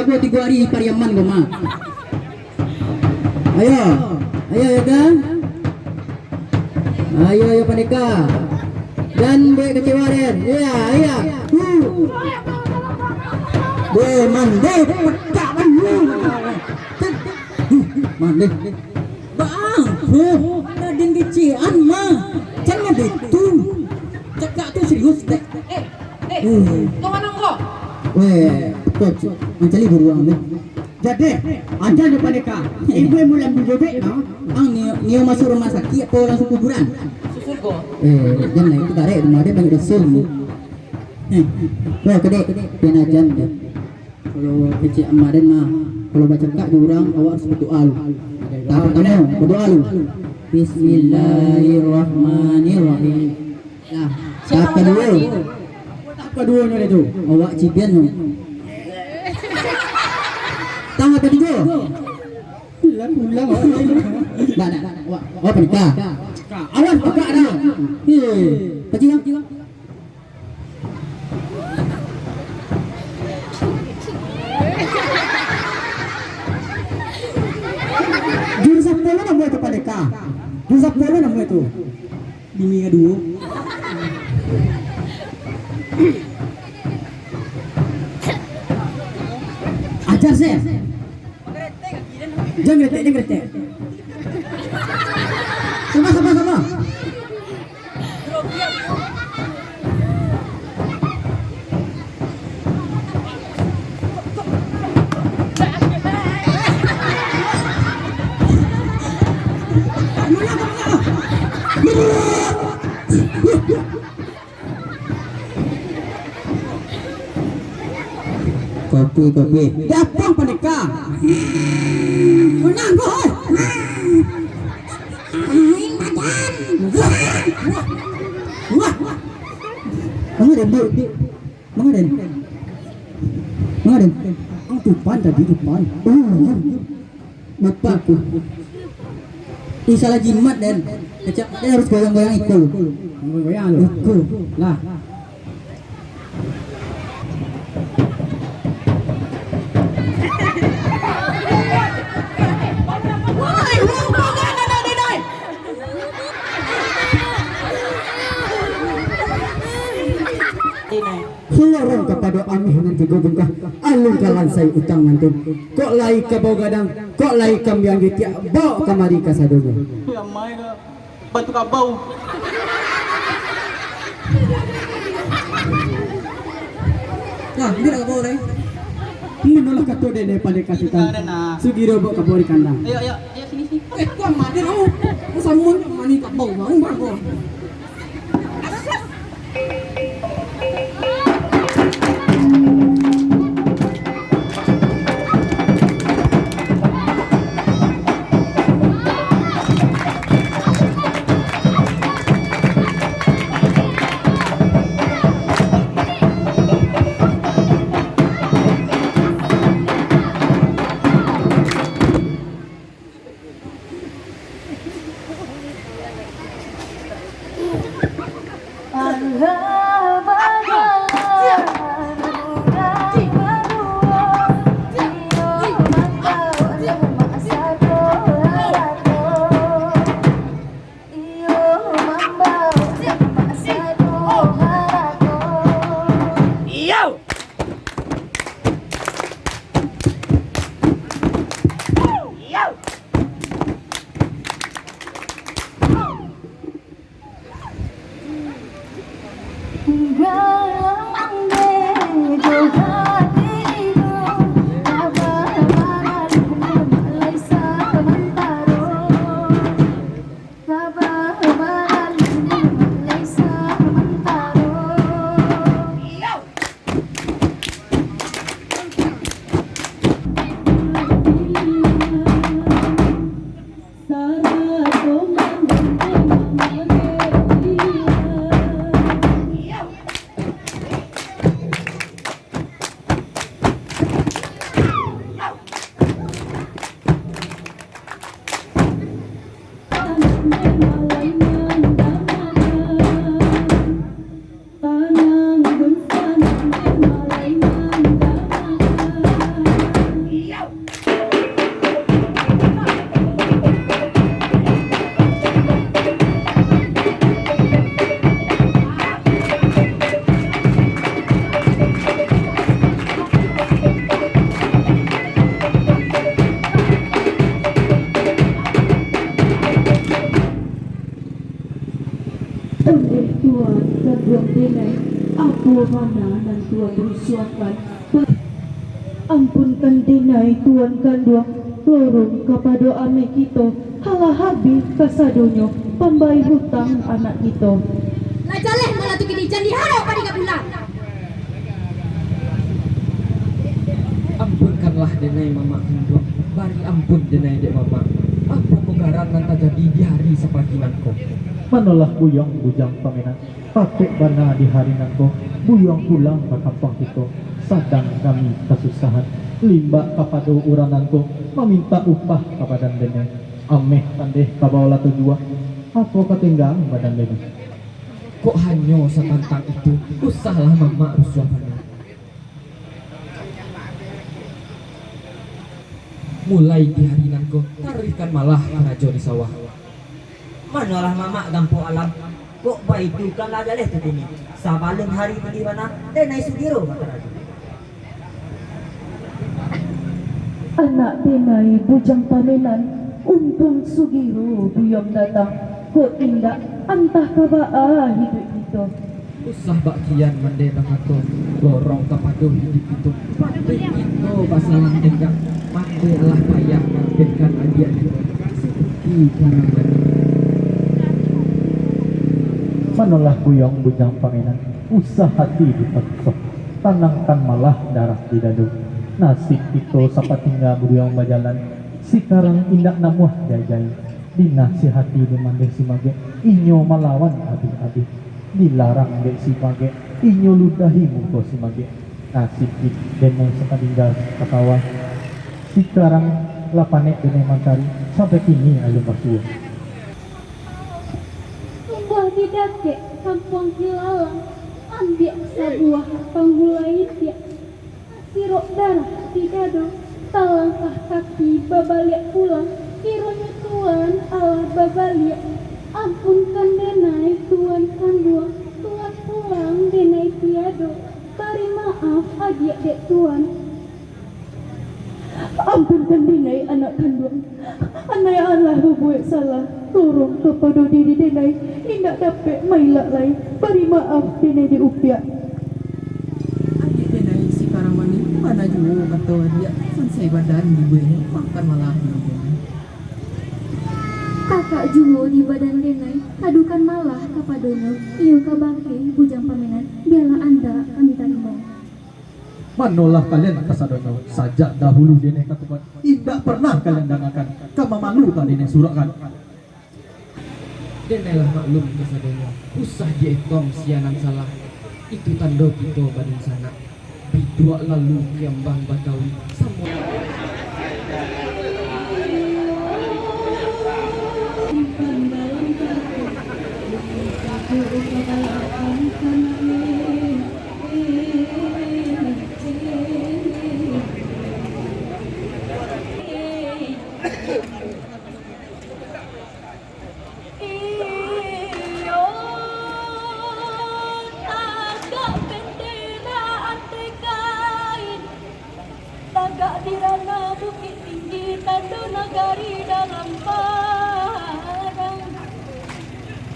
aku 3 hari Pariaman kau mah. Ayo, ayo ya kan? Ayo Pandeka. Dan boleh kecewain. Iya, iya. Mandek, pekak mandek. Bang, Raden kecian mah. Jangan gitu. Cakap tu serius dek. Kau mana kau? Weh, kau mencari beruang deh. Jadi, ada di Pandeka. Ibu yang mulai menjobek, no? Nio masuk rumah sakit atau langsung kuburan? Susul kau. Jangan itu tarik rumah dia banyak desul ni. Wah, kedek penajan deh. Kalau kecil amadan mah, kalau baca kak orang awak harus berdoa lu. Tahap pertama berdoa lu. Bismillahirrahmanirrahim. Nah, tahap kedua. Tahap keduanya itu. Awak cipian lu. Tahap ketiga. Ulang. Nah, awak penikah. Awan pekak dah. Kecil. Jurus apa nama itu Pandeka? Jurus apa nama itu? Bini kedua. Ajar saya. Jangan geretek. Sama. Kopi. Datang Pandeka. Menang kau. Wah. Mengaden. Ang tupan tadi tupan. Bapak aku. Salah jimat dan kecap dia harus goyang-goyang ikut. Goyang lu. Ikut. Lah. Hilarang kepada amih nanti gobengkah alung kalan saya utang nanti kok lai ke bau gadang kok lai kambiang gitia bawa kamari ke sadonya Ya main bantu kabau. Nah, dia nak bawa deh. menolak kato dene pada kasitan sugiro bok kabori kandang Ayo sini. Kau mati kau. Sama mani tak bau bang kau. mana dan Tuhan berusuakan. Ampunkan dinai Tuhan kandua, lorong kepada ame kita, halah habis kasadonyo, pambai hutang anak kita. Lah jaleh malah tu kini jangan diharap pada kabulan. Ampunkanlah denai mama kendok, bari ampun denai dek mama. Apa pegaran nanti jadi di hari sepaginanku. Manolah buyong bujang paminan, pakai bana di hari nanko, buyong pulang ke kampung kita. Sadang kami kesusahan, limba kepada urananku, meminta upah kepada dene. Ameh pandeh kabaula tujua, apa ketinggang badan dene. Kok hanya setantang itu, usahlah mama rusuhannya. Mulai di hari nanko, tarikan malah kerajo di sawah. Manalah mama gampung alam. Kok baik tu kan lah jaleh tu ini. Sabaleng hari pergi mana? Denai sudiro kata raja. Anak dinai bujang paminan, untung sugiro buyong datang. Kok tindak antah kebaa hidup kita. Usah bagian mendeta kato, lorong kepaduh hidup itu. Patut itu basalang tegak, mandi Allah payah mengabaikan adik itu. Seperti karang dan Manolah buyong bujang paminan, usah hati dipeksa, tanangkan malah darah di dadu. Nasib itu sapa tinggal buyong bajalan, sekarang indak namuah jajai. Dinasihati di mandeh si mage, inyo malawan abih-abih. Dilarang dek si mage, inyo ludahi muka si mage. Nasib denai sepaninggal kakawan. Sekarang lapanek denai mantari, sampai kini ayo basuh. Tunggu tidak kek kampung Kilalang. Ambil sebuah panggulai dia. Sirok darah di dado. Talangkah kaki babaliak pulang. Kiranya Tuhan Allah babaliak. Ampunkan denai Tuhan kandua. Tuhan pulang denai tiado. Beri maaf adik dek Tuhan. Ampunkan dinai anak kandung. Anak Allah berbuat salah. Lorong kepada diri dinai. Indak dapat mailak lain. Beri maaf dinai diupiak. Adik denai sekarang mani mana juga kata dia selesai badan di bawah makan malah di bawah. Kakak Juwo di badan denai, kadukan malah kepadanya. Iyo kabangke bujang paminan, biarlah anda kami tarimo. Manolah kalian kasadono sajak dahulu dene katuban, tidak pernah kalian dangakan, kama malu tadi dene surakan. denailah maklum kesadanya. Usah dietong sianan salah. Itu tanda kita badan sana. Bidua lalu kiambang batawi semua. Tagak di ranah bukit tinggi, tanda nagari dalam